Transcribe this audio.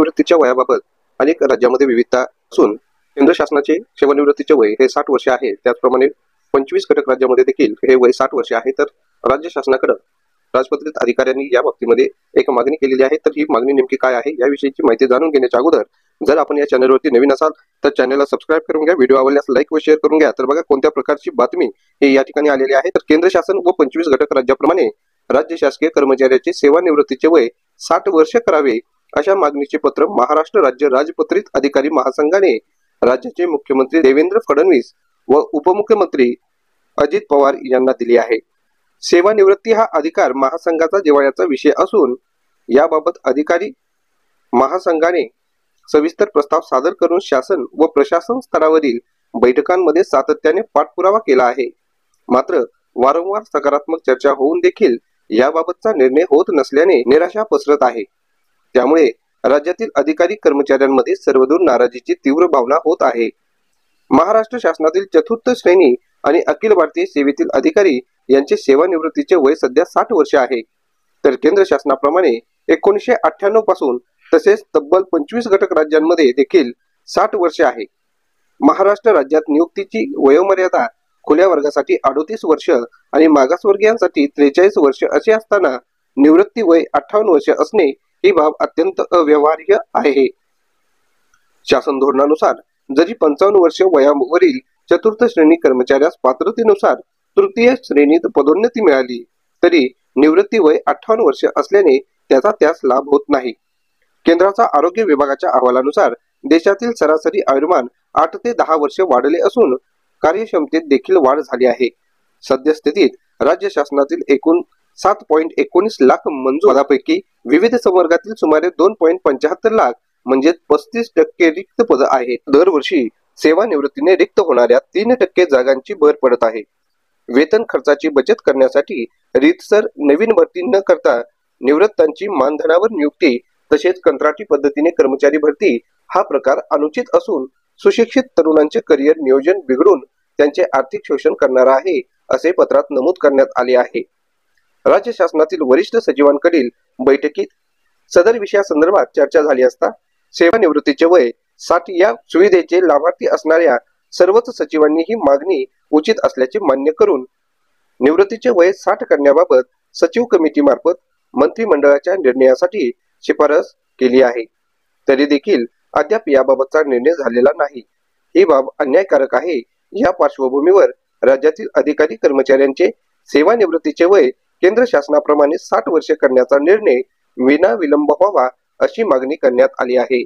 सेवानिवृत्तीच्या वयाबाबत अनेक राज्यामध्ये विविधता असून केंद्र शासनाचे सेवानिवृत्तीचे वय हे 60 वर्षे आहे। त्याचप्रमाणे 25 घटक राज्यामध्ये देखील हे वय 60 वर्षे आहे। तर राज्य शासनाकडे राजपत्रित अधिकाऱ्यांनी या बाबतीमध्ये एक मागणी केलेली आहे। तर ही मागणी नेमकी काय आहे याविषयीची माहिती जाणून घेण्याच्या अगोदर जर आपण या चॅनलवरती नवीन असाल तर चॅनलला सबस्क्राइब करून घ्या, व्हिडिओ आवडल्यास लाईक व शेअर करून घ्या। तर बघा कोणत्या प्रकारची बातमी हे या ठिकाणी आलेली आहे। तर केंद्र शासन व 25 घटक राज्याप्रमाणे राज्य शासकीय कर्मचाऱ्याचे सेवानिवृत्तीचे वय 60 वर्ष करावे अशा मागणीचे पत्र महाराष्ट्र राज्य राजपत्रित अधिकारी महासंघाने राज्याचे मुख्यमंत्री देवेंद्र फडणवीस व उपमुख्यमंत्री अजित पवार यांना दिली आहे। सेवानिवृत्ती हा अधिकार महासंघाचा जिव्हाळ्याचा विषय असून याबाबत अधिकारी महासंघाने सविस्तर प्रस्ताव सादर करून शासन व प्रशासन स्तरावरील बैठकांमध्ये सातत्याने पाठपुरावा केला आहे। मात्र वारंवार सकारात्मक चर्चा होऊन देखील याबाबतचा निर्णय होत नसल्याने निराशा पसरत आहे। त्यामुळे राज्यातील अधिकारी कर्मचाऱ्यांमध्ये सर्वदूर नाराजीची तीव्र भावना होत आहे। महाराष्ट्र शासनातील चतुर्थ श्रेणी आणि अखिल भारतीय सेवेतील अधिकारी यांचे सेवानिवृत्तीचे वय सध्या 60 वर्षे आहे। तर केंद्र शासनाप्रमाणे 1998 पासून तसेच तब्बल 25 घटक राज्यांमध्ये देखील 60 वर्षे आहे। महाराष्ट्र राज्यात नियुक्तीची वयोमर्यादा खुल्या वर्गासाठी 38 वर्ष आणि मागासवर्गीयांसाठी 43 वर्ष असे असताना निवृत्ती वय 58 वर्ष असणे ही बाब अत्यंत अव्यवहार्य आहे। शासन धोरणानुसार जरी 55 वर्ष वयावरील चतुर्थ श्रेणी कर्मचाऱ्यास पात्रतेनुसार तृतीय श्रेणीत पदोन्नती मिळाली तरी निवृत्ती वय 58 वर्ष असल्याने त्याचा त्यास लाभ होत नाही। केंद्राचा आरोग्य विभागाच्या अहवालानुसार देशातील सरासरी आयुर्मान 8 ते 10 वर्ष वाढले असून कार्यक्षमतेत देखील वाढ झाली आहे। सद्यस्थितीत राज्य शासनातील एकूण 7.19 लाख मंजूर पदापैकी विविध संवर्गातील सुमारे 2.75 लाख म्हणजे 35% रिक्त पद आहेत। दरवर्षी सेवानिवृत्तीने रिक्त होणाऱ्या 3% जागांची भर पडत आहे। वेतन खर्चाची बचत करण्यासाठी रीतसर नवीन भरती न करता निवृत्तांची मानधनावर नियुक्ती तसेच कंत्राटी पद्धतीने कर्मचारी भरती हा प्रकार अनुचित असून सुशिक्षित तरुणांचे करिअर नियोजन बिघडून त्यांचे आर्थिक शोषण करणारा आहे असे पत्रात नमूद करण्यात आले आहे। राज्य शासनातील वरिष्ठ सचिवांकडील बैठकीत सदर विषयासंदर्भात चर्चा झाली असता सेवानिवृत्तीचे वय 60 या सुविधेचे लाभार्थी असणाऱ्या सर्वच सचिवांनी ही मागणी उचित असल्याचे मान्य करून निवृत्तीचे वय 60 करण्याबाबत सचिव कमिटी मार्फत मंत्रिमंडळाच्या निर्णयासाठी शिफारस केली आहे। तरी देखील अद्याप याबाबतचा निर्णय झालेला नाही। ही बाब अन्यायकारक आहे। या पार्श्वभूमीवर राज्यातील अधिकारी कर्मचाऱ्यांचे सेवानिवृत्तीचे वय केंद्र शासनाप्रमाणे 60 वर्षे करण्याचा निर्णय विना विलंब व्हावा अशी मागणी करण्यात आली आहे।